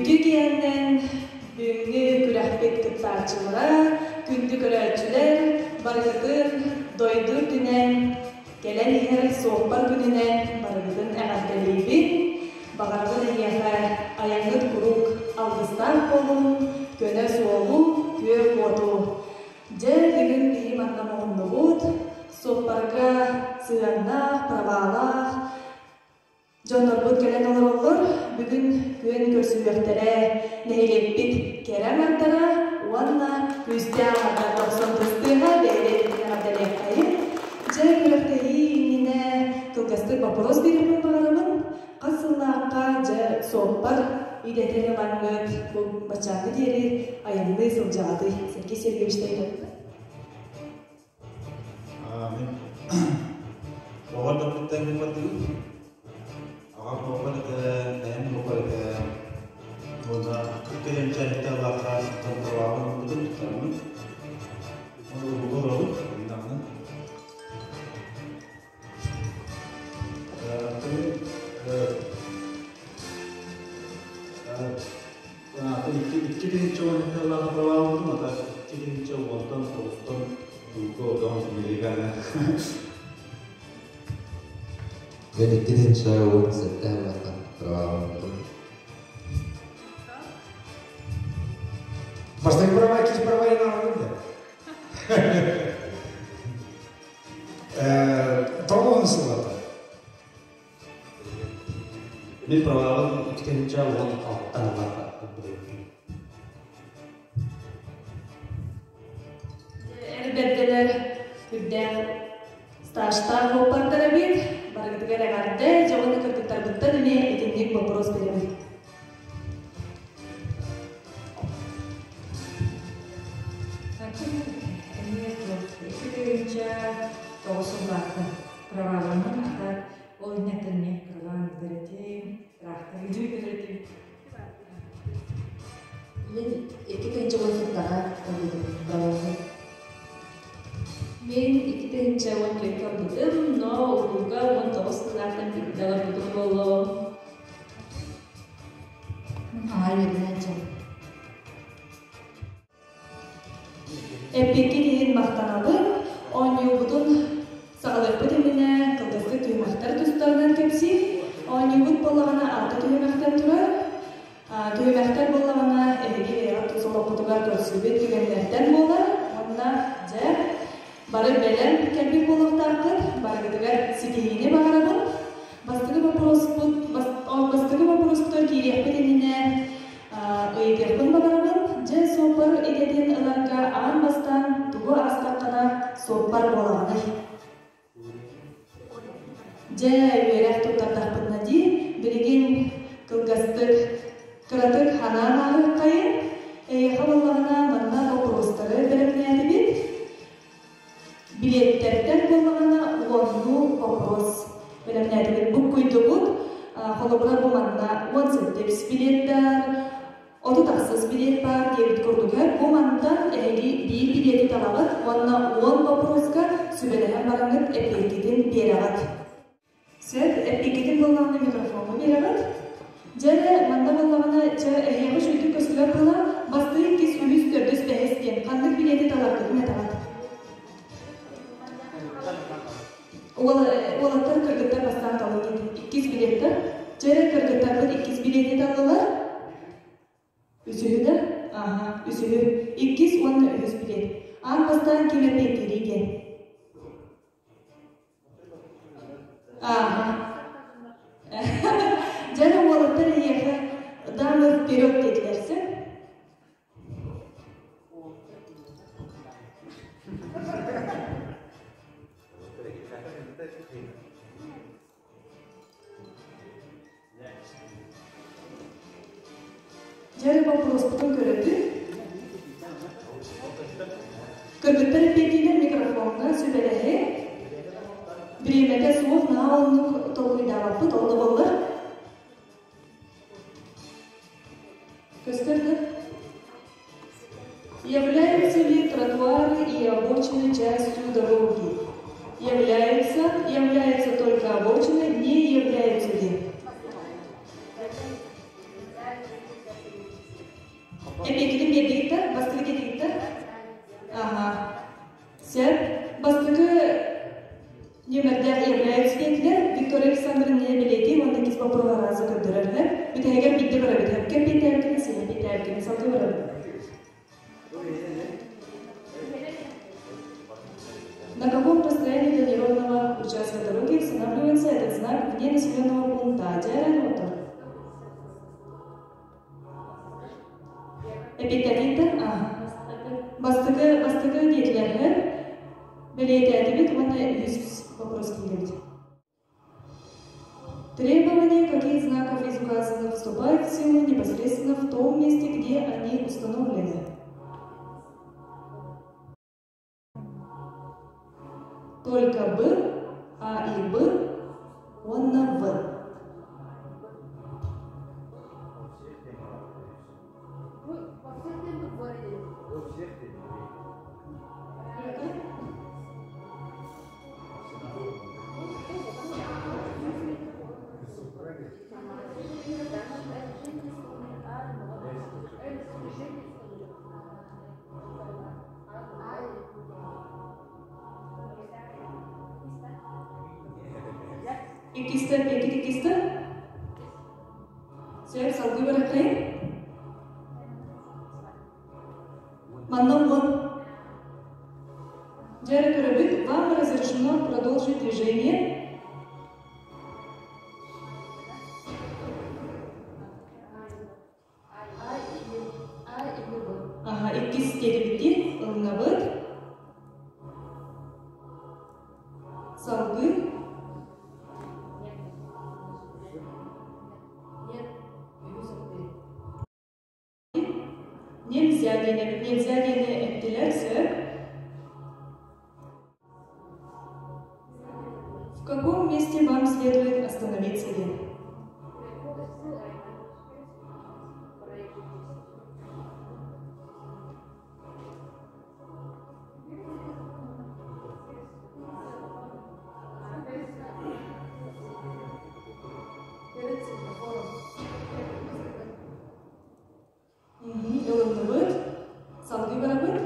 Күндү кияннен бүгүнгү күрәхпет кыттарчылара, күндү көрәчүләр, баргытын дойдур дүнен, келен ихер соқпар күнінен баргытын әғаттелейбін, бағарғын ияға аяңғыт құрук алғыстар қолын, көне суолу, көр қоту. Жер бүгін бейім аттамағынды бұд, соқпарға сығанна, правала, Жондар бұд келен олар, бүгін көн көрсүлөктері нәйлеппит керем аттара, уанна күсті ағада 90-тыстыға бәйрет ағаделек қайын. Жай көрөктері иміне кылгасты вопрос беремін бағарамын, қасыллаққа жа соқпар үйдетені маңғыт бұл бачаңы дері аяңды сылжағады. Сергей Сергеевичтейді. Оғарда бұттайын бардығы? Ағам оқырды, дайым оқырды. Онда күрттеген жәнетті Аллахқа таңдырағын бұдым тұтарымын. Оны бұғыр олып, ойнағын. İki çoğunlukla Allah'a prava oldum ama iki çoğunluktan soğuktan duygu odan Amerika'na. Ben iki çoğunluktan Allah'a prava oldum. Baştaki prava ikinci pravayı ne anladın da? Tamam mısın vata? Bir pravanın iki çoğunluktan Allah'a Beddeler kürdен стажтар хоппартары бит, баргытыгар агарды, жауыны кыргыттар бұттан үне етіндік вопрос беремін. Екігінші тоғысын барды праваланын ата ойнатынне кырған беретем, рахта үйді беретем. Мен екігінші ойындағы праваланын. Мен ikkinchi o'nlikka budim, no urug'a 19-lardan bittalar budim bo'ldi. Ayırınca. Epiki deyin maqtanabın, 10 yıl budun sağlık bidimine kılgızlı tüymaqtar tüstardan kepsi, 10 yıl bud bollağına arka tüymaqtar turar, tüymaqtar bollağına evigi veya tuzulu kutugar görsübet tüyenlerden bolar, onunla cep, Бары белем кәлбек болуқтарқыр, барғыдығар сетейіне бағарабын. Бастығы вопроспұттар кейрекпеденіне өйгербін бағарабын. Жа соқпар едетін ыларға аң бастан тұғы астаққана соқпар болағаны. Жа өйрәк тұттардақпытна де, білеген кылғастық қыратық ханан ағыр қайын, әйеқа болағына манна вопростары береміне әдебет. Билеттерден болмағана уонну вопрос. Білімнәдігін бұл көйді бұд, қолыбыра болмағына 18 билеттер, 30 билет бар, дебіт көрдігер. Болмағындан әлі бір билеті талағыд, уанна 10 вопросқа сөбелеген бараңыз әпекетін берағыд. Сөз әпекетін болғаны микрофоны берағыд. Және манда болғаны әйеғі жүйді көсілер қала, басты кес үліс көрдіс бәхестен қандық билеті талағыдың әтағыд. Олаттар кыргыттар бастан талын еді. 2 билеттер. Жәрі кыргыттар бұд 2 билеті талылар. Үсігі да? Аха, үсігі. 2 онны 3 билет. Аң бастан кеме пектерейден. Аха. Жәрі олаттар еқі дамы вперед деділерсі. Жәрі вопроспытын көреді. Кыргыттар пекинен микрофонға сөбелері. Біремеде суық нағалының толқыйдағапы толды болды. Көскірді. Являются ли тротуары и обочины частью дороги? Является только обочина, не является ли? Эпекидин бердигитте, бастыгы кетигитте. Ага. Сеп, бастыгы немердер являются деятеля Виктория Александровна Белети, он такие спокойно раза кадыры. Ведь я говорю, бидde бара, ведь я питаю, сильно питаю, салты бара. На каком расстоянии до неровного участка дороги устанавливается этот знак вне населенного пункта? Диаремотор. Эпитетиттер, бастыгы деятелерге Белети ответ, он есть вопрос келет. Требования каких знаков из указанных вступают в силу непосредственно в том месте, где они установлены. Только Б, А и Б, он на В. Ikisi. Saya salgı bırakayım. Маннан вон. Джерри Карабит, вам разрешено продолжить движение. Ага, ikisi dedi bitti. Alınabıt. Salgı. Нельзя эпиляция. В каком месте вам следует остановиться? Салгы барабыт.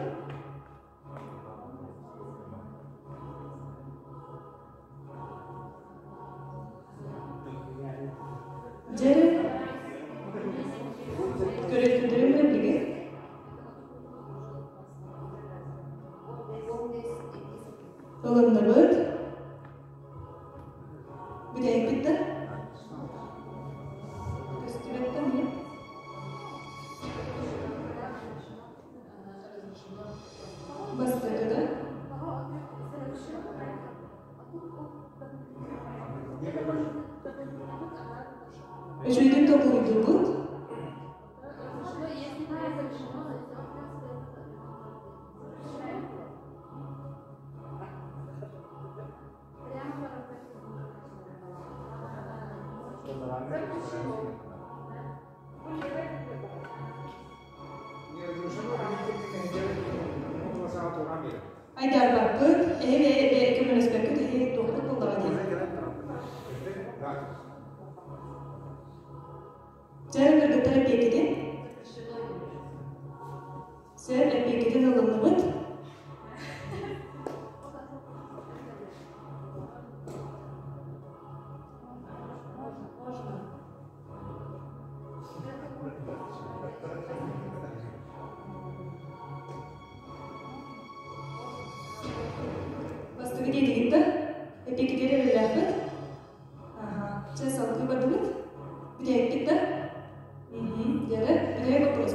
Джерри көрөткүндөрүм реплиги. Ылымдыбыт. Бүдәйт битти. Жүйден топлайды бұд. Айдар бақыт, көміліс бәкіт, тоқтық болдаған дейін. Жарым кыргыттар эпекиден. Сэр эпекиден алыныбыт. Бастығы дейді кетті. Эпекидері өләқпіт. Сейчас алғы бардымыт. Бүдәйт кетті. Вопрос.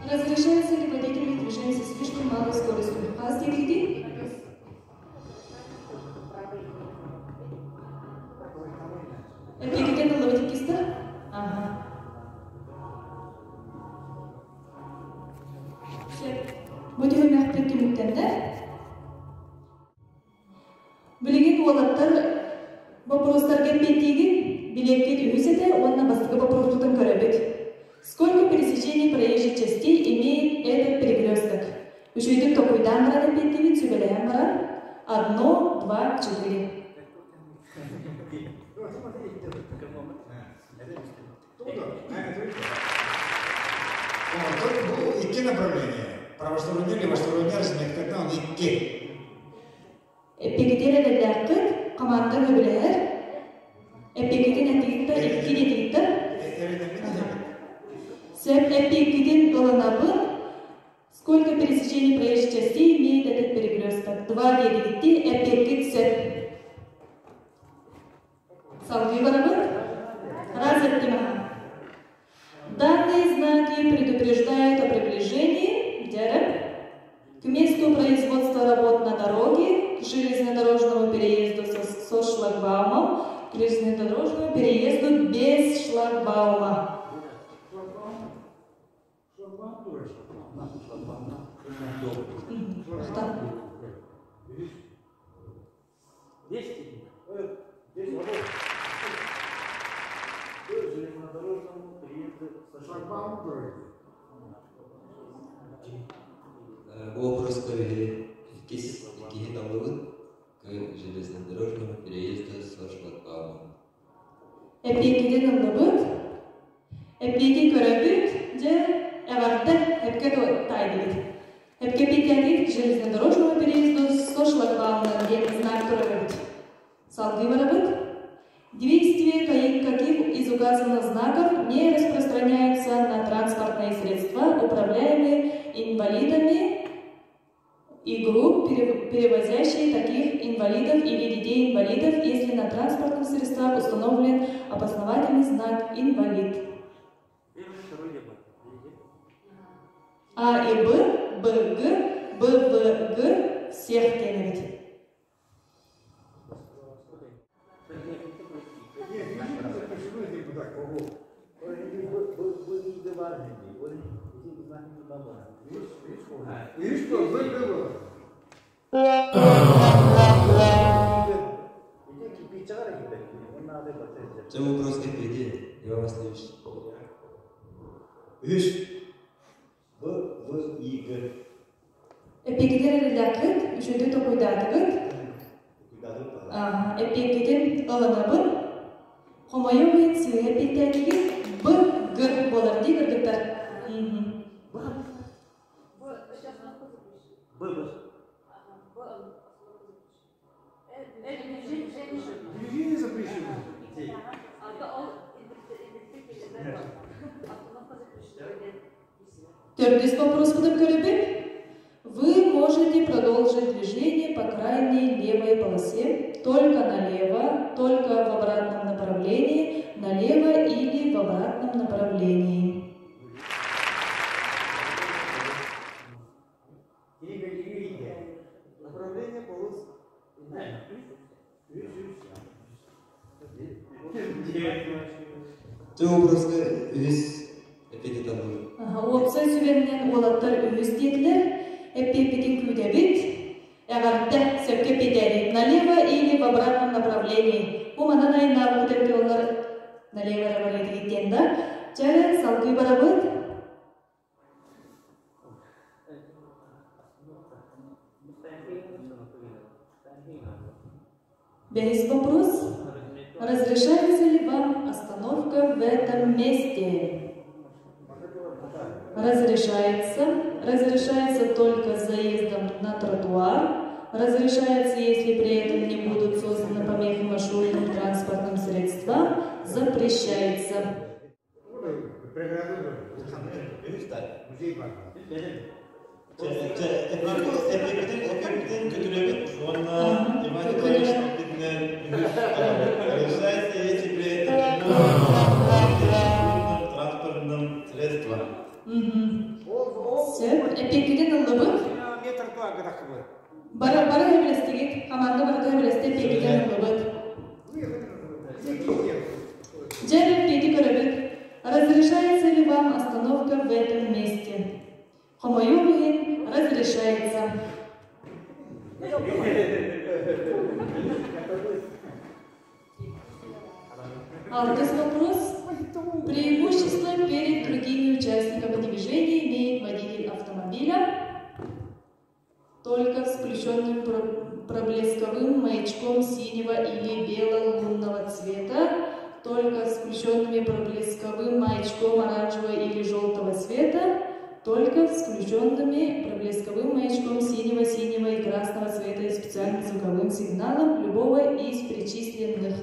Разрешается ли водителю движения со слишком малой скоростью? Хаз делите? Эпикиден алывыт кисті? Ага. Будем мәхбет түміктенді. Білеген олаттар вопростар кәмбеттеген билетке түйіседі, онна бастығы вопростудың көрәбет. Сколько пересечений проезжей частей имеет этот перекресток? Үшейдің токуйдан барады беттевит, сөбеләйін барад. 1, 2, 4. iki направления. Правосторонний, левосторонний разметкатна он икки. Эпигетер эделләккыт, команда көбілер. Эпигетин әтігітті, икки детігітті. Сэп эпигетин ыланабын, сколько пересечений проезжей частей имеет этот перекресток? 2 детігітті, эпигет сэп. Салгы барабын? Разъяснимаем. Данные знаки предупреждают о приближении к месту производства работ на дороге, к железнодорожному переезду со шлагбаумом, к железнодорожному переезду без шлагбаума. Вопрос какие налоги к железнодорожному переезду со шлагбаумом. Эпигедин ылыбыт, эпиги көрөбүт, же эварда эпке тайдыгыт. Эпке питягит к железнодорожному переезду со шлагбаумом, где знак көрөбүт. Салгы барабыт. Действие каких из указанных знаков не распространяется на транспортные средства, управляемые инвалидами и групп, перевозящие таких инвалидов или детей-инвалидов, если на транспортных средствах установлен опознавательный знак «инвалид». А и Б, БГ, БВГ всех тянет. Це вопрос эпиди, я вас слышу. Эпигедер лякыт, үшүндү токуйдатыгыт. Эпигедин ыланабын, хомойовый цвет питятыгы Б-Г болар дейгірдіктар. Движение запрещено. Төрдүс вопрос будем көрөбүт. Вы можете продолжить движение по крайней левой полосе, только налево, только в обратном направлении, налево или в обратном направлении. Направление полос. Це вопрос весь эпидетан был. Опция сүбеннен олаттар өз деділер, эпидетин күдебит, ягарда сөпке педери налево или в обратном направлении. Бу манан айна күдепті олар налево рабарайды кеттен да, жары салгы барабыт. Весь вопрос. Разрешается ли вам остановка в этом месте? Разрешается. Разрешается только с заездом на тротуар. Разрешается, если при этом не будут созданы помехи маршрутным транспортным средствам. Запрещается. Эпикеден ылыбыт. Бара эбелестигит, команда бара эбелесте эпикеден ылыбыт. Жер эпиди көрөбүт. Разрешается ли вам остановка в этом месте? Хомоюмин разрешается. Алтый вопрос. Преимущество перед другими участниками движения имеет водитель автомобиля только с включенным проблесковым маячком синего или бело-лунного цвета, только с включенными проблесковым маячком оранжевого или желтого цвета, только с включенными проблесковым маячком синего и красного цвета и специальным звуковым сигналом любого из перечисленных.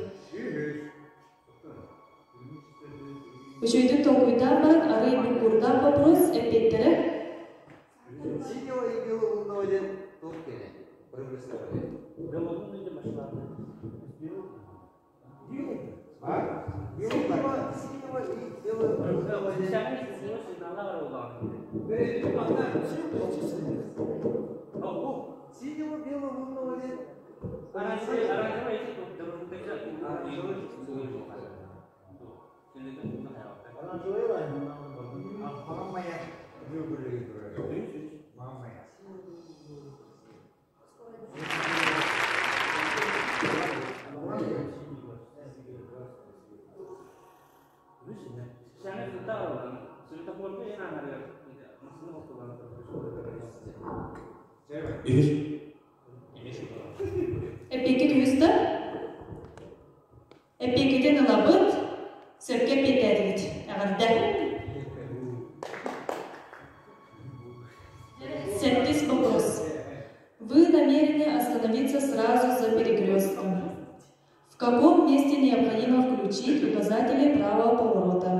Учету толкуйдан бар, арай букурдан вопрос, эпеттере. Синего и белого наводят топками. Проблесковые. Белого не машина. Синего белого лунного нет. Эпекет үсті, эпекетен алабыт, сөпке петәділді, ағырда. Сеттис вопрос. Вы намерены остановиться сразу за перекрестком. В каком месте необходимо включить указатели правого поворота?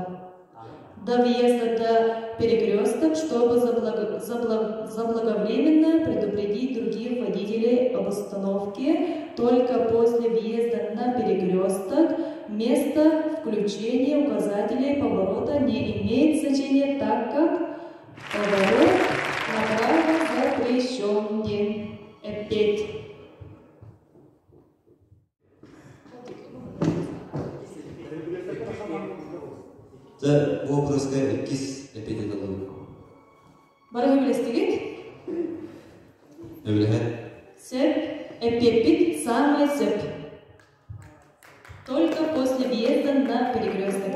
До въезда до перекресток, чтобы заблаговременно предупредить других водителей об остановке. Только после въезда на перекресток место включения указателей поворота не имеет значения, так как поворот направо запрещен. Опять. Да, вопрос кис эпидемиологии. Бара билестигит? Öyle. Сеп, эпипит, самый сеп. Только после въезда на перекресток.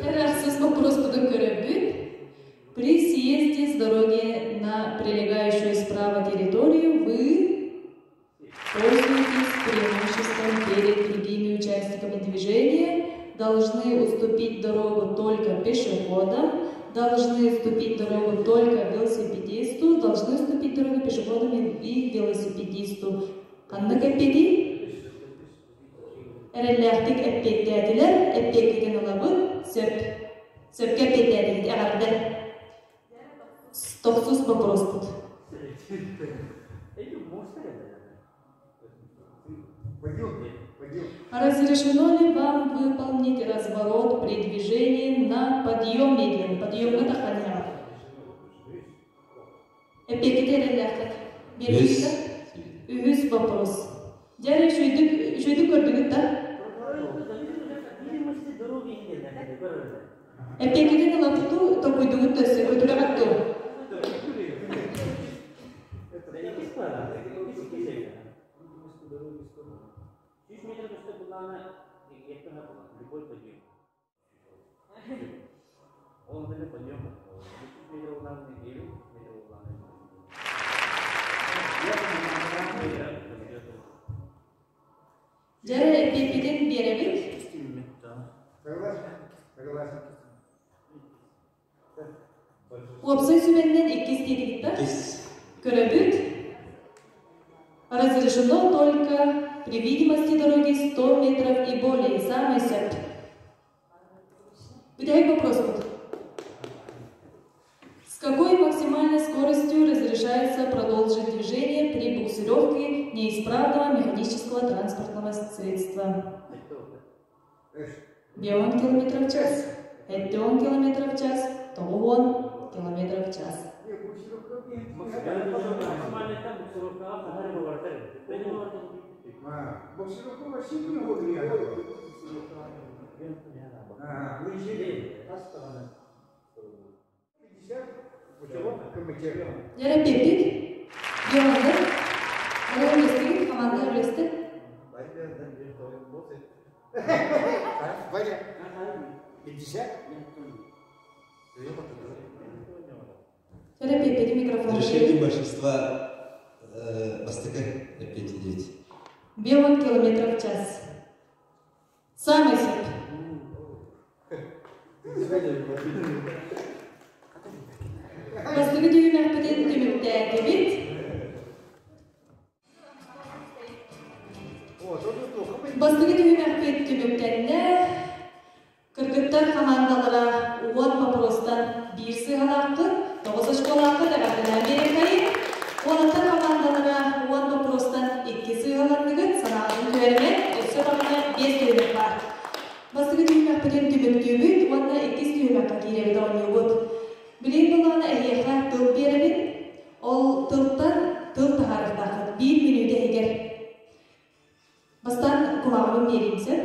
Раз вопрос буду корректировать. При съезде с дороги на прилегающую справа территорию вы пользуетесь преимуществом перед другими участниками движения, должны уступить дорогу только пешеходам, должны уступить дорогу только велосипедисту, должны уступить дорогу пешеходам и велосипедисту. Аннакапеди? Эрелляхтик эппеттәдилер, эппеккен алабы, сөпке эппеттәдилер, әғарды. Стохсус вопрос тут. Разрешено ли вам выполнить разворот при движении на подъем медленно? Подъем это ханя. Эпикетер ляхат. Берите. Үз вопрос. Дяре шойдuk көрдүгүт да? Эпикетер лапту токуйдугут да се көтүрөгөттү. Жаре эпипеден беребит. Опция сүбенден 2 стедигит да? Көрөбүт. Разрешено только при видимости дороги 100 метров и более. Самый сеп. Выдай вопрос тут. С какой максимальной скоростью разрешается продолжить движение при буксировке неисправного механического транспортного средства? 10 км в час, 10 км в час, 10 км в час. Яра пепит, Йоанна, она влестит, команда влестит. Ваня, 50? Яра пепит, микрофон. Решение большинства ВСТК 5,9. 10 км в час. Самый сеп. Бастығы түймәкпеден түмікті әкебет. Бастығы түймәкпед түміктенне кыргыттар командалара уон вопростан бир сыгалаққы, 9 школаққы дағатына берекайы. Уонаттар командалара уон вопростан 2 сыгаланныгыт санағын көрімен өсі бағына 5 түймек бар. Бастығы түймәкпеден түміктүйбіт, уонна 2 түймәкқа керебет оңйыбыт. Білен болағына әйеға тыл беремін, ол тылттан тыл тағарықтақы 1 минуте егер. Бастан құлағымын береймсін.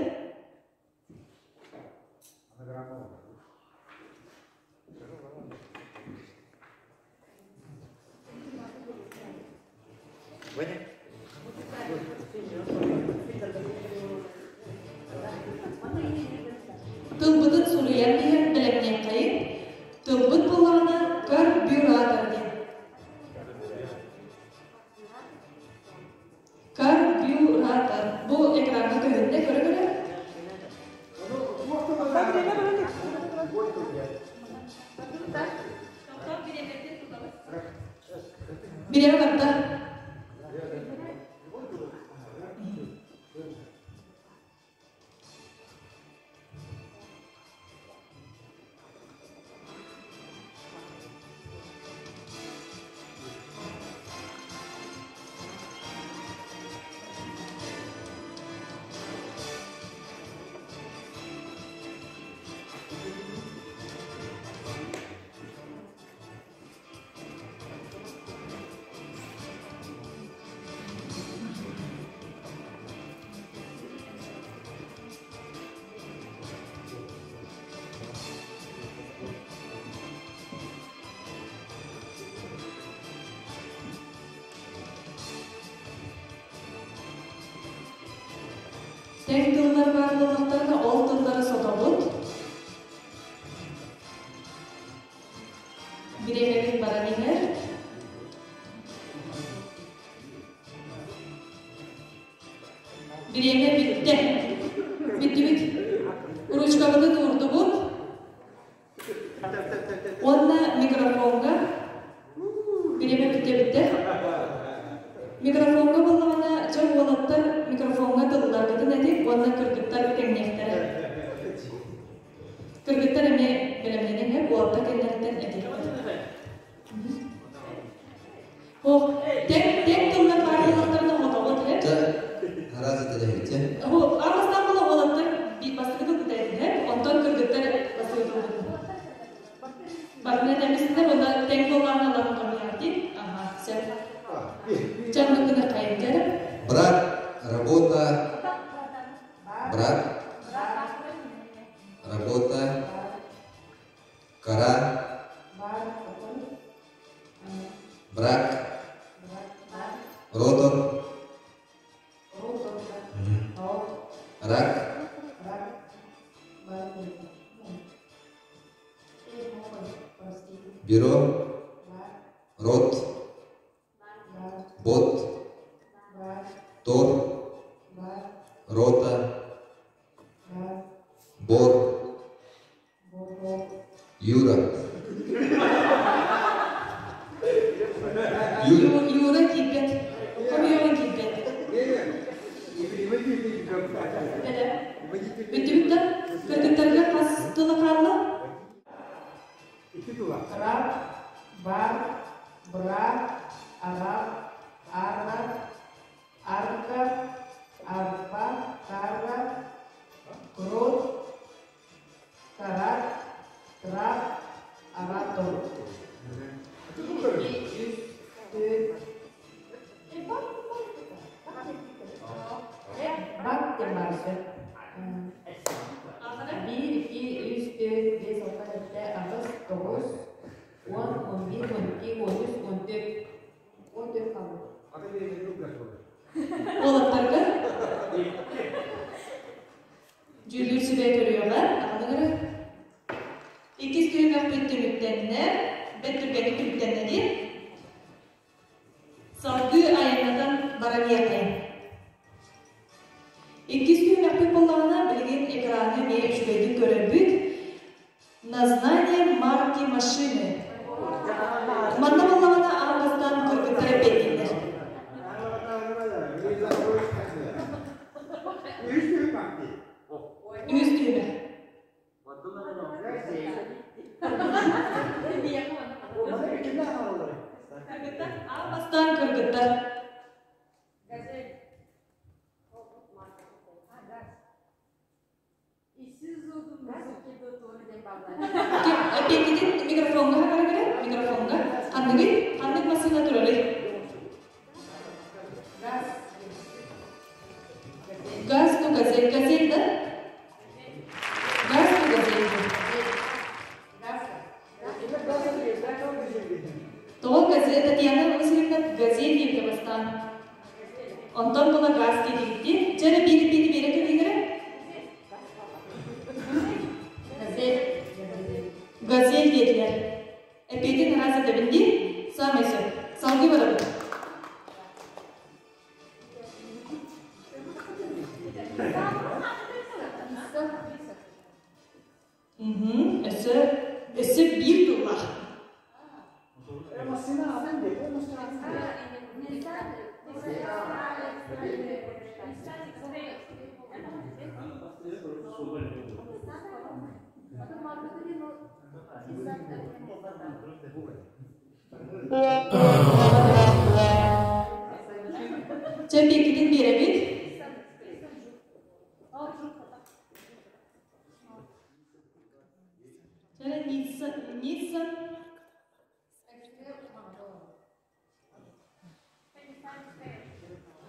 Тылбытын сұлыян деген білімнен қайын, тылбыт болғаны карбюратор ден. Карбюратор. Бұл экранға көрінді, көрі-көрі? Біреу қапта. Тек тылдар барлылықтарына ол тылдары сотобут. Биремелік бараминер. Биреме бітті. Бітті. Уручкабыды турды бұд. Онна микрофонға. Биреме бітті. Микрофонға болғана жау олаттар микрофонға тылдар кетін әдек, онна кіргіттар кәңнектері. Кіргіттар әме білімленен әп, олатта кәңнектен әдек. Тек тылдар барлылықтарына отауы тіліп. Аразы тілі өте. Арастан бұла олаттар бастығы тылды әдек, онтан кіргіттар бастығы тылды. Бақынан әмесінде бұнда тек болғаны алатын қамияр дейм. Аха, сәп. Жанлыгына қайындар. Брат, работа. Брат. Работа. Кара. Брак. Ротор. Рак. Бюро. Рот. Бот. Тор. Рота. Бор. Юра. Юра кипет. Ком Юра кипет. Бітті-бітті. Кіргіттарға қастылы қалды? Краб, бар, брак, араб, арнак, арка, арпа, тарра, крот, тарак, трап, аратор. Bak teması. 1, 2, 3, 4, 5, 6, 7, 8, 9, 10, 11, 12, 13, 14 kaldı. Oğlaklarga Cüllür sübe görüyorlar. Ona göre İkiz tüymek bütünlüklerine Betürgeni tüyüklerine değil Salgı ayarlardan baraniyatayım. İkiz tüymek bütünlüklerine Bilgin ekranı ve şübeydik görürbük Название марки машины. Маннамаллавана Августан Кыргызстан. Üstüme. Avgustан Kırgız'da. Peki mikrofonga mikrofonga. Anlık masada duralım. Gaz to gazel da. Gaz to gazel. То газет Татьяна Васильевна газет Евгенстан. Ondan buna gaz getirdi. Çare biri kıvıra. Gazel dediler. Epeyden razı da bindi. Samesi. Salgı varadı. Esse bir dolar. Çepekiden birebir. Çare Nissan.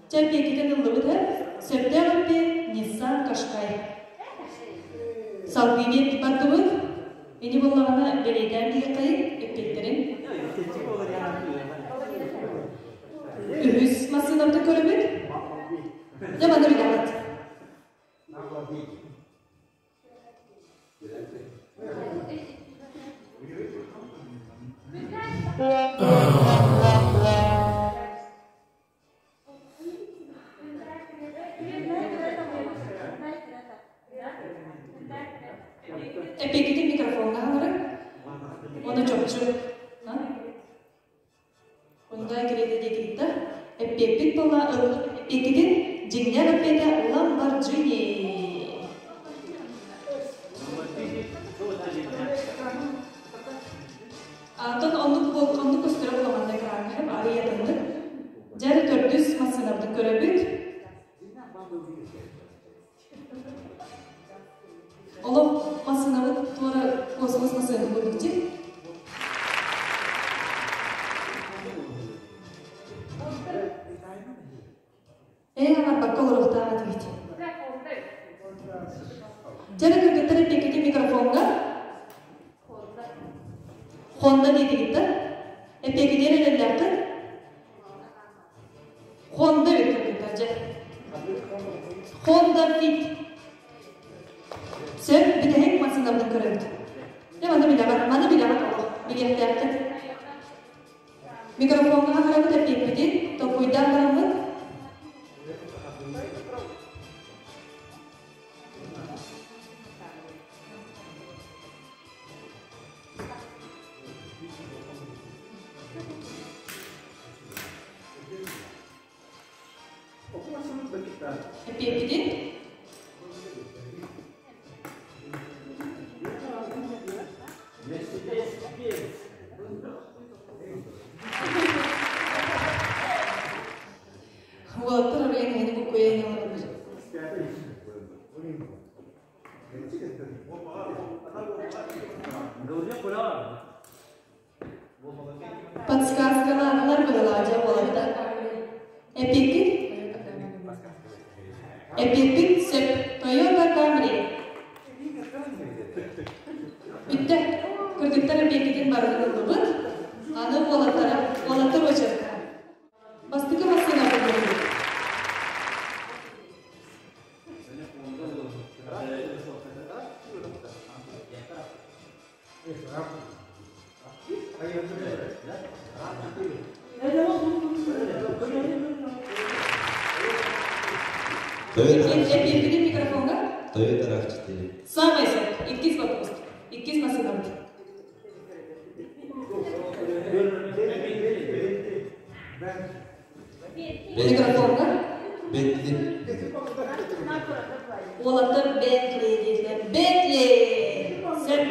Çepekiden yıllıbıdır. September'de Nissan Qashqai. Salgıvet bakıbıd. Beni bollağına beleyden bir kayıp epeklerin. Ühüs masınavda körübüd. Zamanı bir davat. Epekide mikrofonga alırım. Onu çok. Ondan giredi de epeklik bola epekide jingler epede Lamborghini. Atan onluk üstüne bulamanda kıran hep araya döndü. Jarı 400 masınavda körübüd. Oğlum masınavı tuara kosmos masınavı buldukça. Ana bakkal ruhta atıydı. Jarı kırgıtları pekiti mikrofonga. Honda dedi gitti. Peki nerelerdi? Honda götürdü. Honda Fit. Sen bir de hep masınavda körüldü. Ne bana bile bak. Bir yaptı. Mikrofonga harabı da pekiti. Topuydan karanlık. Pekiti. Water yang ini buku yang подсказка на белаja bolada. Epic Sep Toyota Camry. Bitti. Kırgıtlar epikidin barıdığını bud. Anı volatır olacak. Bastıkı basına bulundu. Toyota Rakçı. Toyota Rakçı. Самый сок. Идти с вопрос. İkiz masina bit. Mikrofonda. Bentley. Olapta Bentley dediler. Bentley. Sen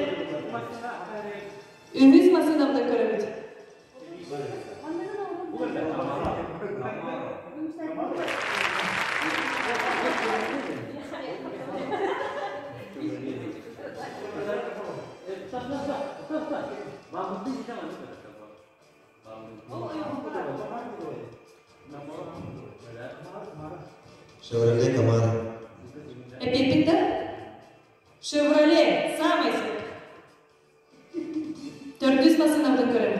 ümüz masinamda görebilir. Chevrolet Camaro. Эпипита. Chevrolet. Самый свет. Төрдүз массинамды көрөм.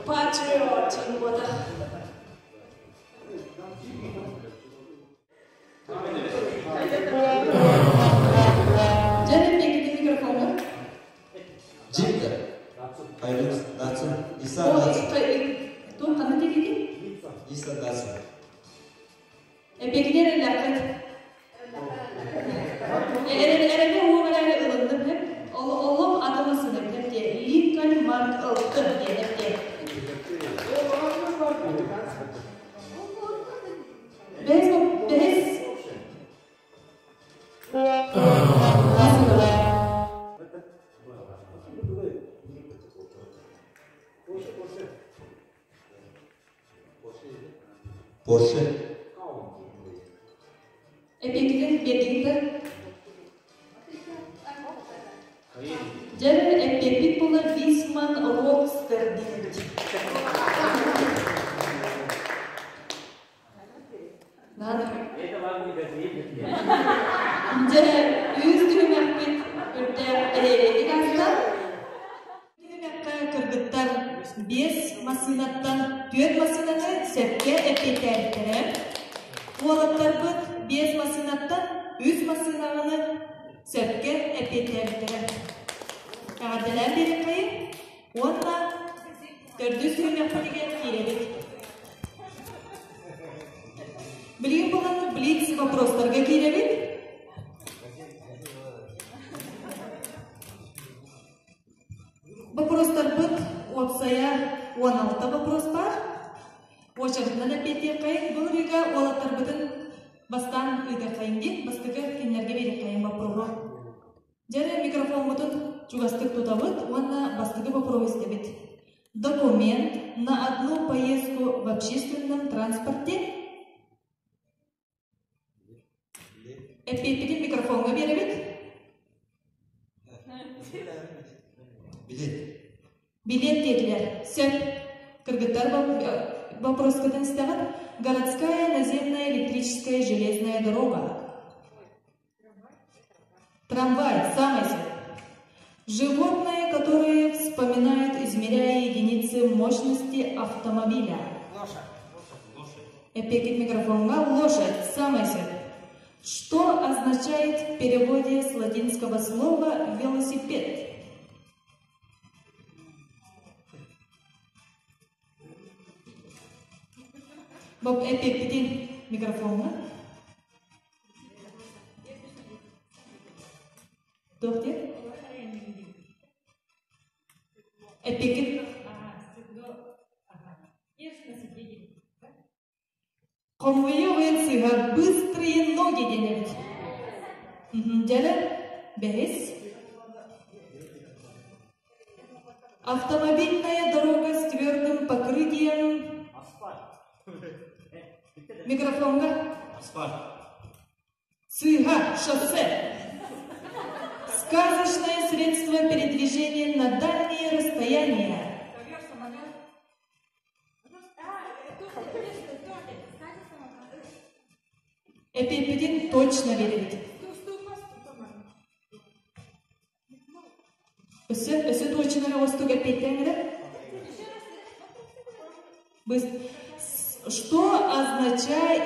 Patriot. Чингода. Және бекіті микрофонды. Jeep. Hilux, Datsun, Nissan Datsun. Тур қаны тегеге? Nissan Datsun. Бекілер әләқыт. Әрәбе оғылары ұлынды біліп, олым адымысыны біліп де, Lincoln Mark 6 дедіп де. Біз Porsche. Эпикті бердіңді. Және эпипит бұлы Висман Рокстер дейді. Және үздігім әкпет үрді әрелейдік асты. Кыргыттар 5 масинаттан 4 масинаны сәпке әпетәрдірі. Олаттар бұд 5 масинаттан 3 масинағыны сәпке әпетәрдірі. Ағадылар беріп қайын, онна 4 сүрім әппенеге керебет. Білген болғаны блиц вопростарға керебет. Вопростар бұд отсая 16 вопрос бар. Очағынан әпетте қайын, бұл рега олаттар бұдын бастан үйді қайын ден, бастығы кенлерге берек қайын вопроға. Және микрофон бұдын чугастық тұтабыд, онна бастығы вопроға істебет. Документ на одну поездку в общественном транспорте. Әпетпеген микрофонға беребет. Билет. Билет деділер. Сөп, кыргыттар вопрос кытын істеғат. Городская, наземная, электрическая, железная дорога. Трамвай, самый сөп. Животное, которое вспоминает, измеряя единицы мощности автомобиля. Эпикет микрофонга лошадь, самый сөп. Что означает в переводе с латинского слова велосипед? Боб эпикетин микрофонга. Доктор? Эпикет. Конвоевые цыга, быстрые ноги денет. Дядя, бес. Автомобильная дорога с твердым покрытием. Микрофонга. Асфальт. Цыга, шоссе. Сказочное средство передвижения на дальние расстояния. Эпипедин точно верит. Өсі точно остуга петенді. Что означает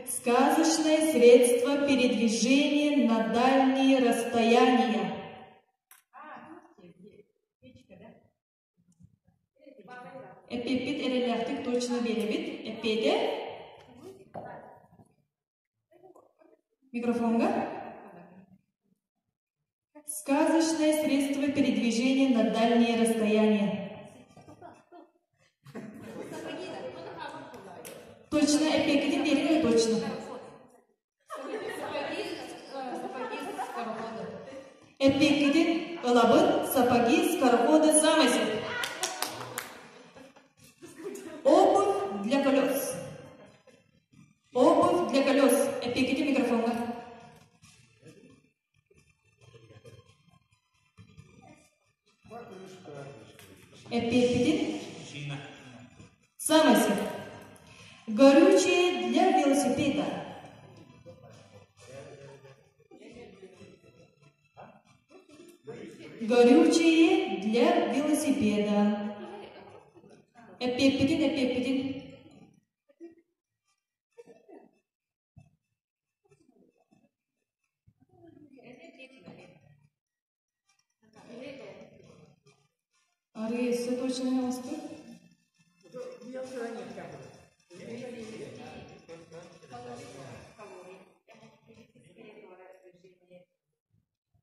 сказочное средство передвижения на дальние расстояния? Эпипед эреляхтик точно беребит. Эпеде Микрофонга. Сказочное средство передвижения на дальние расстояния. Точно, эпикетин берега точно. Эпикетин ылабыт, сапоги, скороходы, замысел. Обувь для колес. Обувь для колес. Эпикетин микрофона. Эпикетин. Замысел. Горючее для велосипеда. Горючее для велосипеда. Эпипедин, эпипедин. Ария, точно не успел?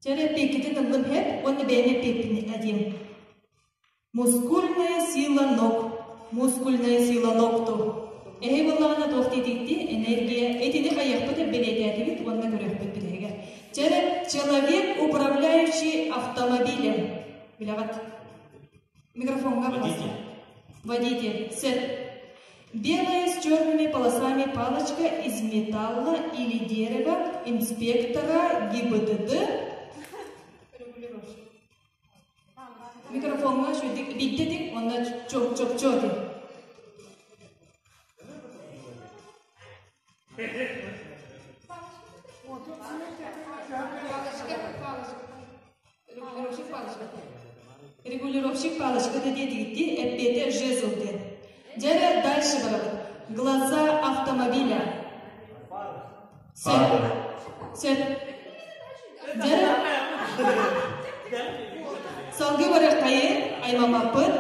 Теперь эпикетин лымхеп, он бейне эпипедин один. Мускульная сила ног. Мускульная сила ногту. Эхе боллағана тоқтететті энергия. Этини қаяқпыды белететівіт, онына көрекпіт білеге. Человек, управляющий автомобилем. Білағат. Микрофонға паласа. Водитель. Сет. Белая с черными полосами палочка из металла или дерева инспектора ГИБДД. Микрофонға биттедік, онда чок-чок-чоки. Регулировщик палочка дедикти, эппете жезлды. Деря дальше барабы. Глаза автомобиля. Сет. Деря. Салги барахтае, аймамапыт,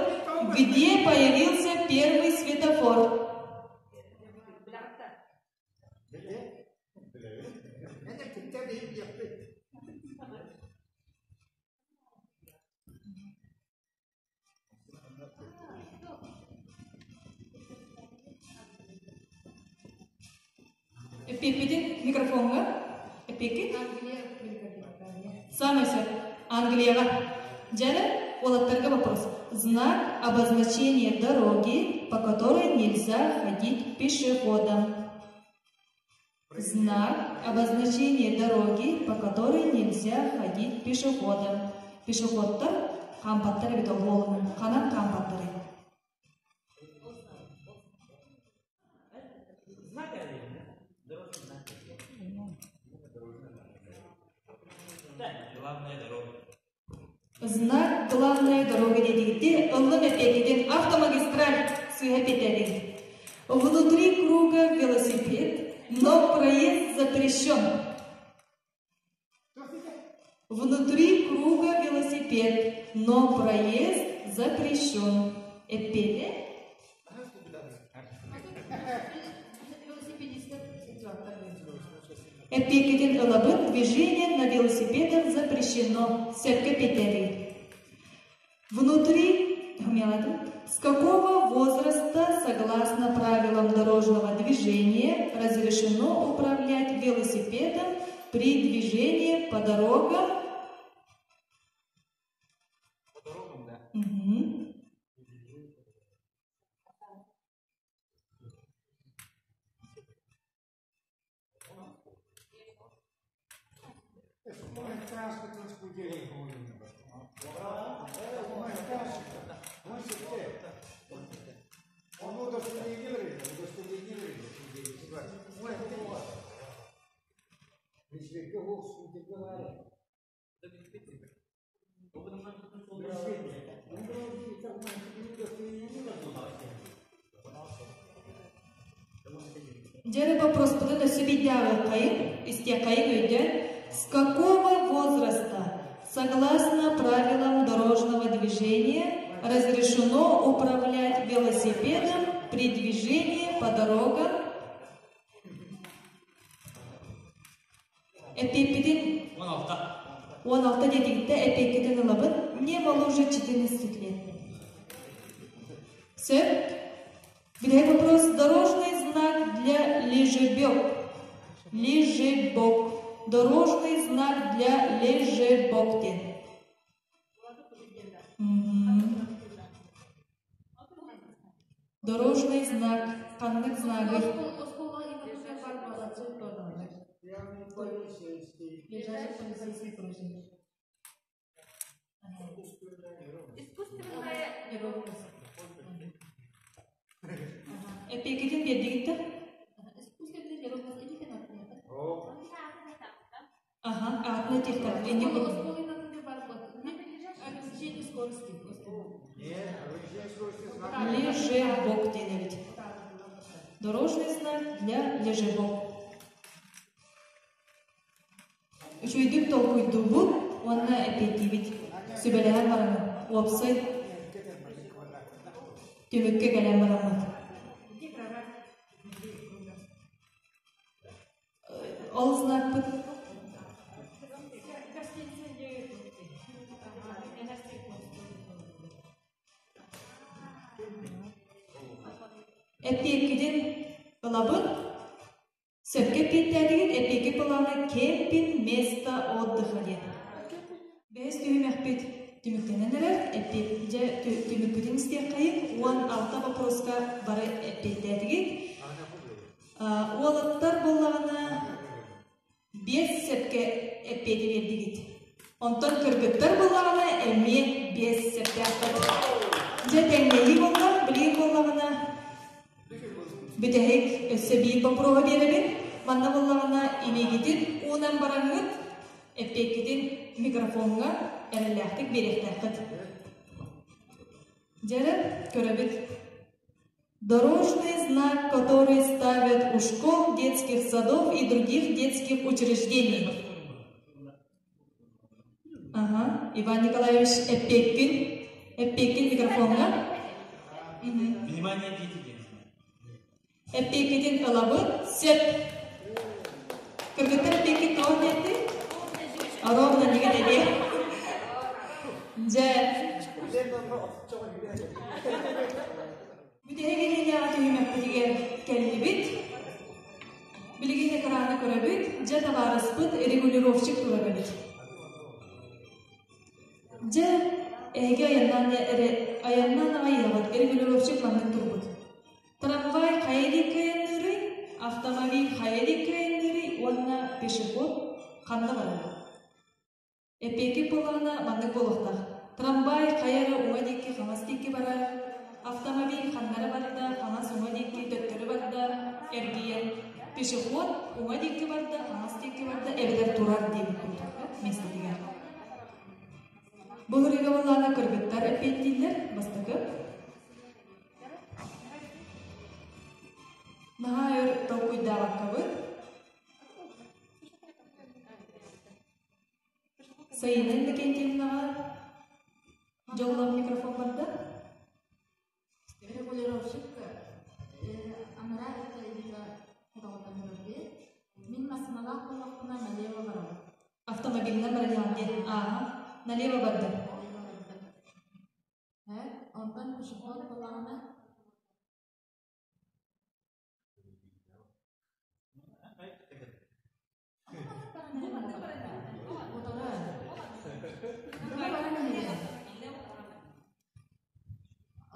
где появился первый светофор? Эпипедин, микрофонга. Эпикет. Самый Англия. Далее, олаттарга вопрос. Знак обозначения дороги, по которой нельзя ходить пешеходам. Знак обозначения дороги, по которой нельзя ходить пешеходам. Пешеходтар кампаттар бит оголун, канат кампаттар. Знак главная дорога дедикте, ыллым эпекеден автомагистраль суэпетелин. Внутри круга велосипед, но проезд запрещен. Внутри круга велосипед, но проезд запрещен. Эпете? Эпикетин ылабыт, движение на велосипедах запрещено. Сепкепетери. Внутри, с какого возраста, согласно правилам дорожного движения, разрешено управлять велосипедом при движении по дорогам? По дорогам, да. Угу. Дядя вопрос подойдет на себе с какого возраста, согласно правилам дорожного движения, разрешено управлять велосипедом при движении по дорогам? Эпепидин 16 дедикте эпекидин ылабын не было уже 14 лет. Все? Где вопрос? Дорожный знак для лежебок. Лежебок. Дорожный знак для лежебок. Дорожный знак. Каннык знагы. Эпекидин бедигитте? Ага, атна тихтак. Лежебок деневит. Дорожный знак для лежебок. Чуйдук толкуйду бу, онна эпекивит. Сүбелеген барамын. Опсай. Түмікке кәлем барамын. Ол знак бұд. Эпекиден ылабын. Сөпке петтәдеген эпеки планы кемпин место отдыха ден. Бәс түймәк бет түйміктенен әрәк, түймікпетін істер қайын, 16 вопроска бары петтәдеген. Олаттар болағына 5 сөпке эппеті бердігет. Онтан көргіттар болағына әме 5 сөпке ақтады. Тәңнеги болған, білген болағына Бүтәйік өссі бейін бапыруға беребен, манда болағына емегетін онан бараңыз, әппекетін микрофонға әріләқтік беректәқіт. Жәрі көребет. Дорожный знак, который ставят у школ, детских садов и других детских учреждений. Ага, Иван Николаевич Эппекин микрофонға. Внимание, дети. Эпекидин ылабы сеп. Кыргыттар эпекин тоон етти? Ровно деген эде. Же. Бүтегенен яға түймекті деген кәлібіт. Білігіне қыраны көребіт. Же табарыспыт, регулировщик көребіт. Же әйге аяннан ағайдағыт, регулировщик маңын тұрбыт. Трамвай хайди кайындыры, автомобиль хайди кайындыры, онна пешеход қанды барады. Эпеки болғана маңдық болықтақ. Трамвай қайыры уға декі қамас декі барады. Автомобиль қандары барады, қамас уға декі төттірі барады. Әргейен пешеход уға декі барады, қамас декі барады. Әбілер тұрар дейін көрді. Месті деген. Бұл реге болғана көргіттар әпеттейлер бастықы. Наға өр толкуйдағақ қабыт. Сайынын декенден наға жоллап микрофон барды. Регулировщик амыра это именно куда-то мөрде. Мин масмала қолақына налево барам. Автомобильна бараден. Ага, налево барды. Ондан пешеход қолағына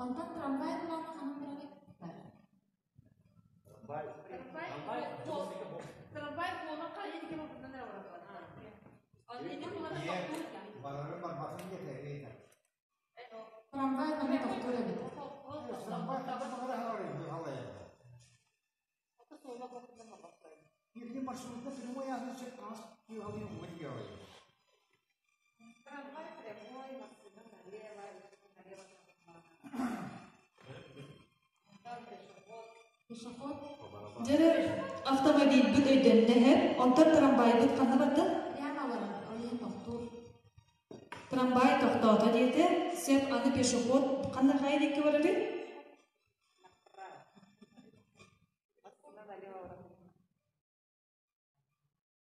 Ondan tramvay kulağına hanım bırakıp Tramvay kola kaya dike bakımda ne var? Bararın barmasını getirir. tramvay bana doktor evi. Tramvay kadar halaya. Bir marşrutta filmi yazmış kas ki alıyor mu diyor. Tramvay tramvay masada налево. Пешеход Жәрі автомобиль бүт өйденне хәп, онтан трамвай бүт қаны барды? прямо барам, ойын доктор. Трамвай тоқтаута дейді, сеп аны пешеход қаны қай декі бары бен?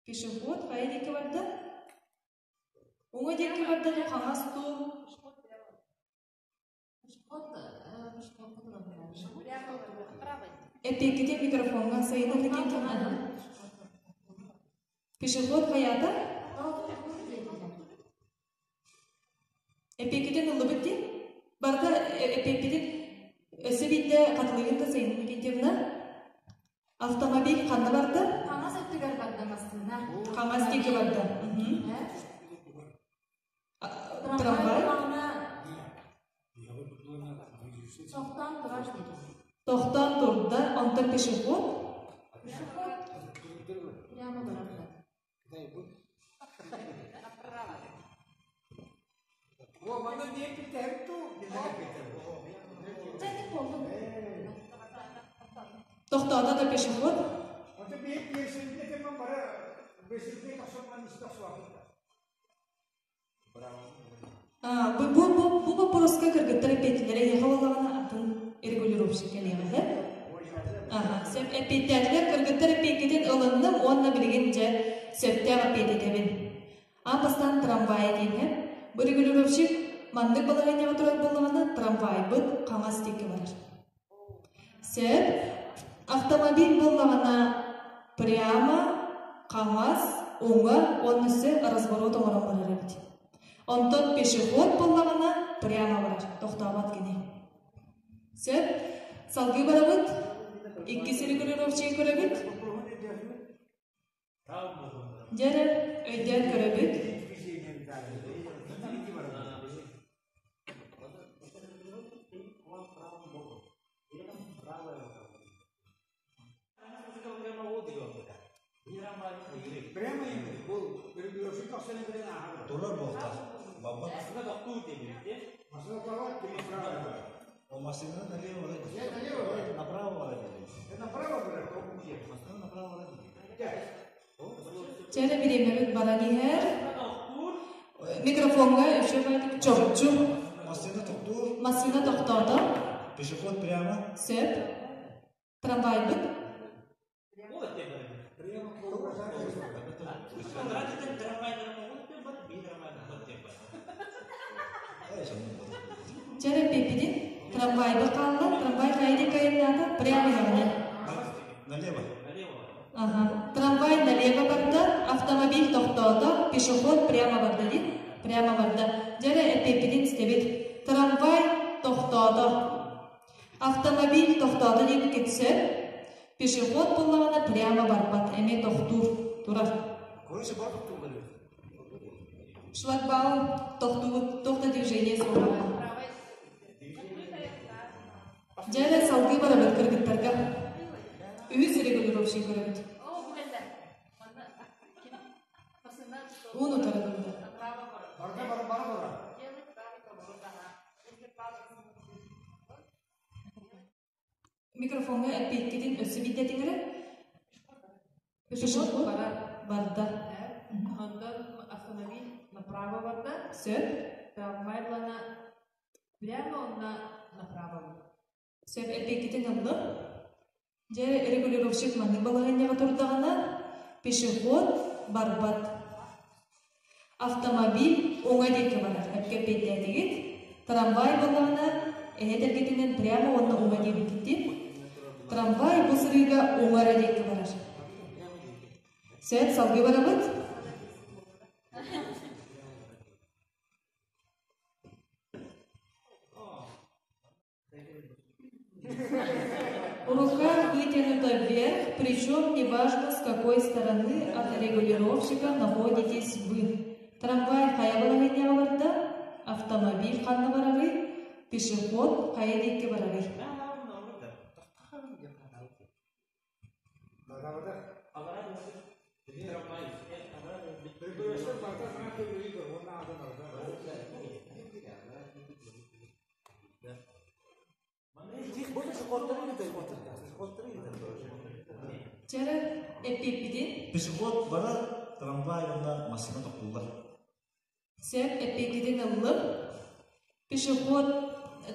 Пешеход кая деке барды? Оңа деке барды қаңас ту. Эпекете микрофонға сайына декен ана. Пешеход каята? Эпекетен ұлы бітті? Барда эпекетен өсі бейді қатылығында сайына мекендеріна? Автомобиль қанды барды? Қаңас өттігер барды мастына. Қаңас деке барды. Трамвай? Тоқтан тұраш дейді. Тоқтан тұрды, онтар пешеход? Пешеход прямо барады. Тоқтада да пешеход? Бұл вопросқа кіргіттір әпеттілері еғалағына атын регулировщик кәлеғі. Сәп әпеттәділер кіргіттір әпекеден ұлынным, онына білген жә сөптәғ әпеттедебін. Апастан трамвай дейін. Бұл регулировщик мандық балағайнеға тұрар болағына трамвай бұд қаңас декі барар. Сәп автомобиль болағына прямо қаңас, оңа, онысы разворот оңырын барар әбді. Онтон пешеход болағына прямо барар, тоқтабат кене. Сәп салғы барабыд, иккесі регулировщик көребід. Дәрі өйден көребід. Прямо ему был регулировщик, все не были на Доллар болтас. Баба. Машина доктор демейте. машина права, ты направо. Машина налево. Я налево, Направо. направо было, то где? Машина направо. Дәрі беремерік барадиғер. Микрофонға үші бәдік чоқчу. Машина тоқту. Масына тоқтады. Пешеход прямо. Сәп трамвай бұд. Дәрі пепеден трамвай бұд қалды. Трамвай қайды қайынады. Прямо яғына. Налево. Трамвай налево барды, автомобиль тоқтады, пешеход прямо барды дейді. Прямо барды. Дәрі пепеден істебет. Трамвай тоқтады. Автомобиль тоқтады деп кетсе, пешеход болағына прямо барбат. Әме тоқтур. Тұрар. Қойшы бар тоқту бөлі. Шлагбаум тоқта движение соғады. Дәрі салғы барабет кіргіттарға. Үз регулировщик көребет. Оны тарабында. Бара. Микрофонға әппейткеден өсі бейдетіңірі? Пешеход барды. Ондан автомобиль направо барды. Сөп. Трамвай плана прямо направо. Сөп әппейткеден ұлды. Дәрі регулировщик маңның балағайнеға тұрдағына пешеход барбат. Автомобиль оңа декі барар. Әпке бейдетігет. Трамвай балағына әдергетінен прямо онны оңа дебекетті. Трамвай бұл сырыға оңара декі барар. Сөт салғы барабыд. Рука вытянута вверх, причем неважно с какой стороны от регулировщика находитесь вы. Трамвай қая балағайнеға барды, автомобиль қанны барары, пешеход қая декі барары. Жәрі әппеппеден Пешеход бара, трамвай онда машина тоқтулар. Сәп әппеппеден ұлып, пешеход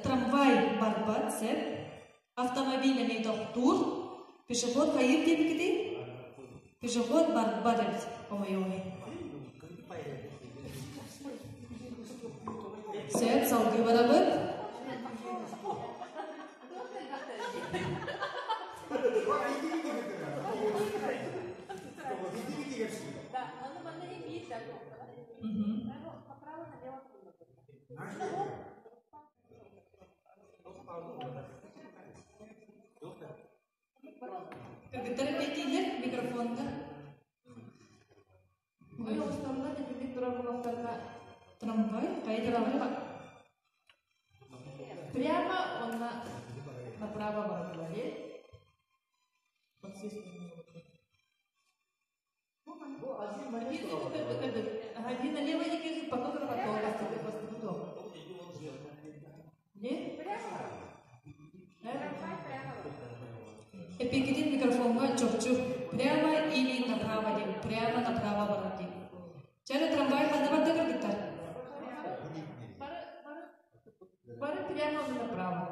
трамвай барбат, сәп автомобиль әмей тоқтур, пешеход қайыр дебекеде? Пешеход барбадет, ой-ой. Сәт салгы барабыт. Кыргыттары бетилер микрофонда. Ой, осталар дебит дорогулактарга Трамвай кайдыралар. прямо он направо барабылады. Один налево не кежу, потом потом. Нет? Эпикидин микрофонга чок-чук. Прямо или направо дем. Прямо направо барат дем. Чары трамвай ханна барда кыргыттар. Бары прямо направо.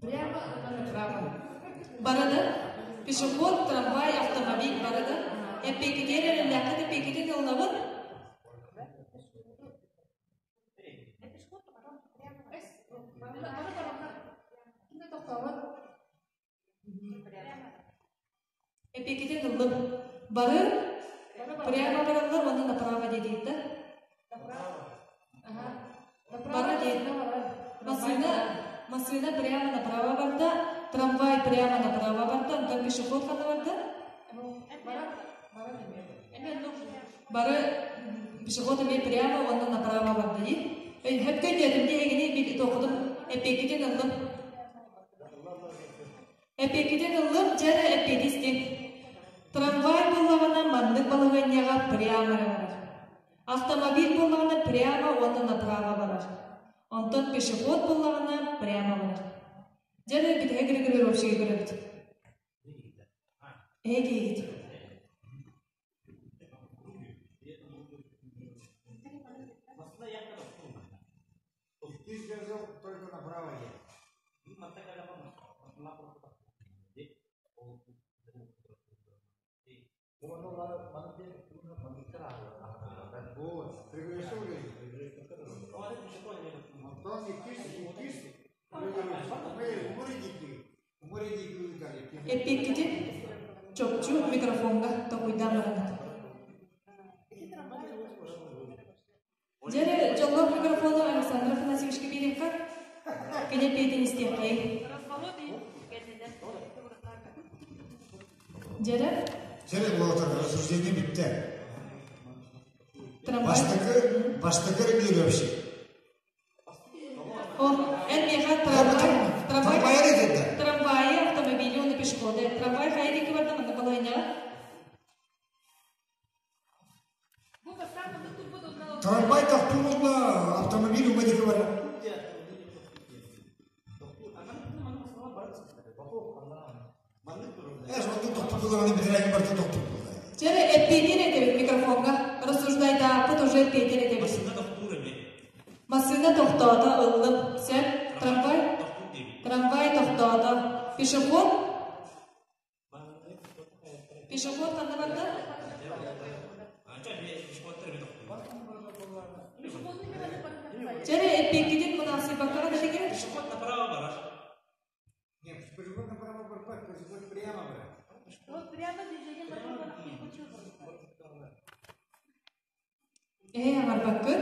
Прямо направо. Барада пешеход, трамвай, автомобиль барада. Эпикидин лякат эпикидин ылнабыт. Эпикидин ыллы. Бары прямо баралар, оны направо дейдейді да. Бары дейді. Машина прямо направо барда, трамвай прямо направо барда, онда пешеход қана барда. Бары пешеход эме прямо, оны направо барда дейд. Хәп көйдетімде егіне бейді тоқыдым. Эпикидин ыллы. Эпикидин ыллы, жәрі эпидистен. Трамвай болағына мандық балығанияға прямо барар. Автомобиль болағына прямо, оны направо барар. Онтон пешеход болағына прямо барар. Жәрі бит әгіргірі ропшығы көріпті. Әге егет. Ты сказал только направо едет. Вот, пригласили. Там идти, Эпикидин чок-чук микрофонга токуйдан барады. Жәрі жоллық микрофону Александр Афанасьевичке берем как? Кене пейтін істеқей. Жәрі? Жәрі болатыр, рассуждение бітті. Трамвай? Баштықы регулер вообще. О, әнмеға Трамвай редетті. Трамвайы, автомобилі, оны пешеходы. Трамвай қайдекі барды мұнда қалайына? Трамвай тақты болма, автомобиль өмедекі бар. Жолдың тоқты болғаны бітірәйін барды тоқты болды. Жәрі әппейтен етебек микрофонға. Рассуждайда, бұт уже әппейтен етебек. Масына тоқтауды ұллым. Сәл, трамвай? Трамвай тоқтауды. Пешеход? Пешеход қанда барды? Жәрі әппекеден мұнасы бақыға да дегені? Пешеход направо бараш. Нет, пешеход направо барпад, пешеход прямо бараш. Вот прямо движение направо не хочу. Ағар бақыр?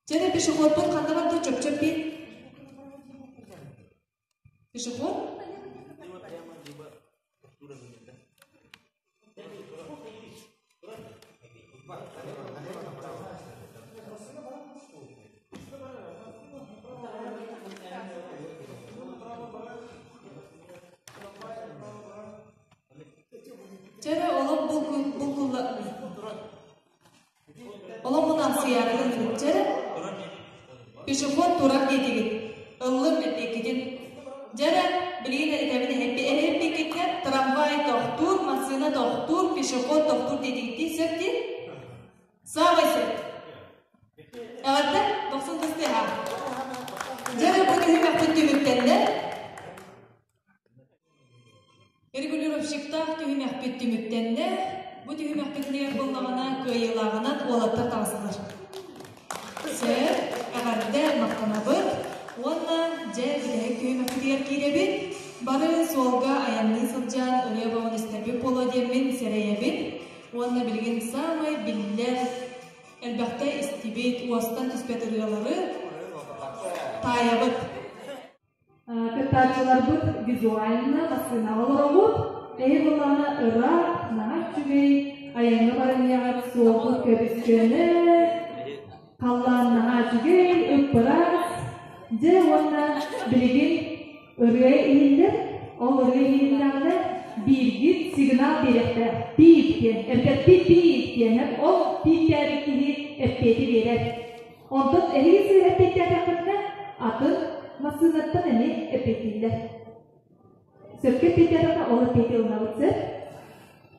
Жәрі пешеход бұл қанда барды чөп-чөп бейін? Пешеход? Жәрі олым бұл күлі олым мұнан сиярығын жәрі пешеход тұрар дейдігін ұлым әпекеден жәрі білген әдәбіні әпекеден трамвай тоқтур, масына тоқтур, пешеход тоқтур дейдігін сәтті сағай сәт әғатты 90 қысты ға жәрі бұл кәзім әппен төбеттенді Müttenne bu tühü məktəbiniyət bollağına qıyılağına olatlar tağısılar. Sör, əğərdə maqtanabıd, onunla cəzgəyə tühü məktəbiyət girebin, barı solga ayanını sılcan öyle bağın istəbib polo demin sereyebin, onunla bilgin samay biller elbette istibit uastan tüspet ırıyaları tayabıd. Kıttarçılar bud vizualina basına olurabud, eyvalana ırak, nahat cügey, ayağını barınyağı soğuk köpüskönü, kallan nahat cügey, öpbıraz, ce onunla bilgin ırıya eğilir, o ırıya eğilinlerle bir git signal verir. Bip diye, elbette bip diye, hep o bip diyerikliği epeti verir. Ondan ehisi epeti diyerikliğine atın, masınattan eni epetiler. Sörke epetilerine o epeti olmalıdır.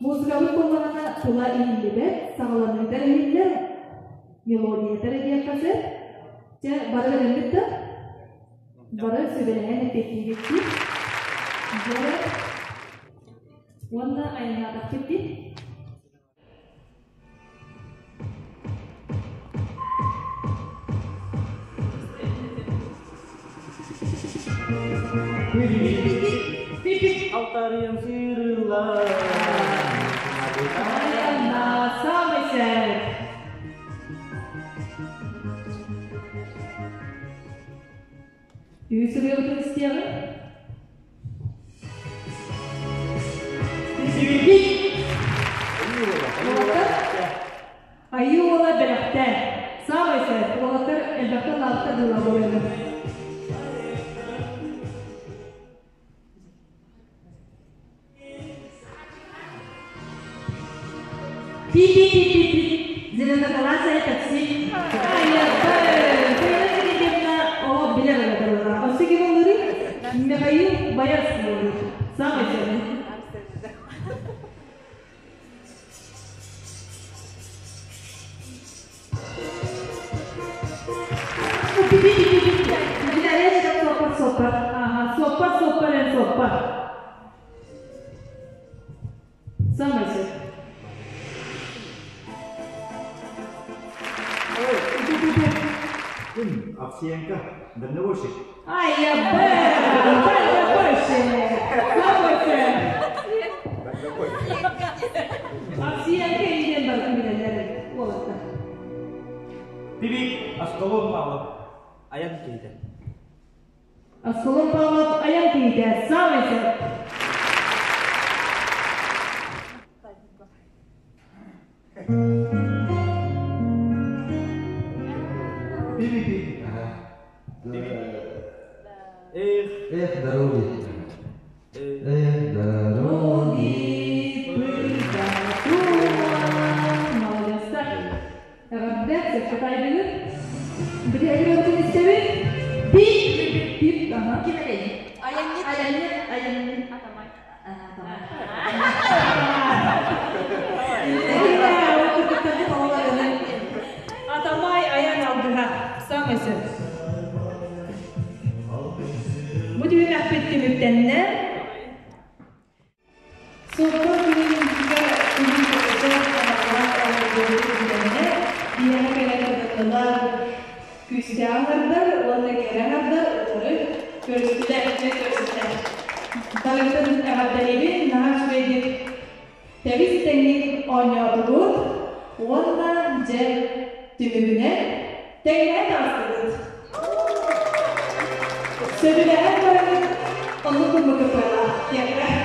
Muzgavı kullanana tula eğilir, sağlanırlar eğilir, melodiyeler ediyakası, barı verilmiştir. Barı söylenen epeti geçir. Wanda ayana takipti. Titik altarium sirla. Ayana samese. Yüzüyor musun istiyorum? Ayuola belakte. Samese. Olatır elbette lalta durabilir. Pip. Zilanda kalan saya taksi. Ayah, saya lagi dia oh bila ada. Asal kita ngeri, mereka bayar semua. Samese. Sopa. Sama saja. Aksienka, benar boleh. Ayah benar boleh. Sama saja. Aksienka ini yang berkeminangan. Wala. Titik askolon pawat ayam kita. Askolon pawat ayam kita. Sama saja. Atamay ayan aldı ha. Samese. Bu düğün ahbetti müptenne. Sonra günümüzde ünlü olacak diyene kadar küstahlardır, onunla gelenlerdir, oturup görüştüler. Dalgıtın evvelleri naş verip teviz teknik oynuyordur. Onunla tümüne tekrar tasladı. Sözüler böyle onu kurmak yapıyorlar.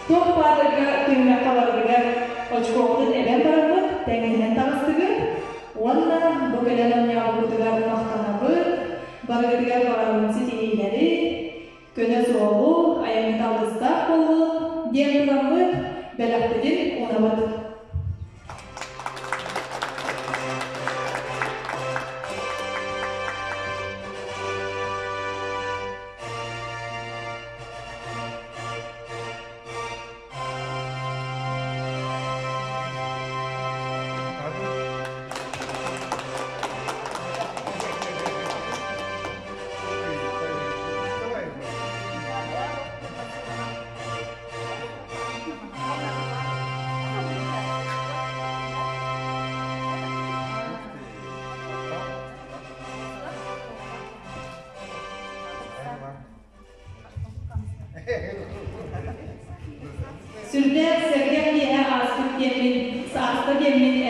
Çok fazla tümüne kalardılar. Oçkoğlu'nun evvel tarafı tekniğinden tasladı. Onunla bu kadar yavrular mahtanabı, barıgıdılar bağırın sitilileri, köne soğuğu, ayağını tavızda kolu, diğer tarafı belaktıdır onabadı. Sürde sevgiye asıp gelin, sağsta gelin,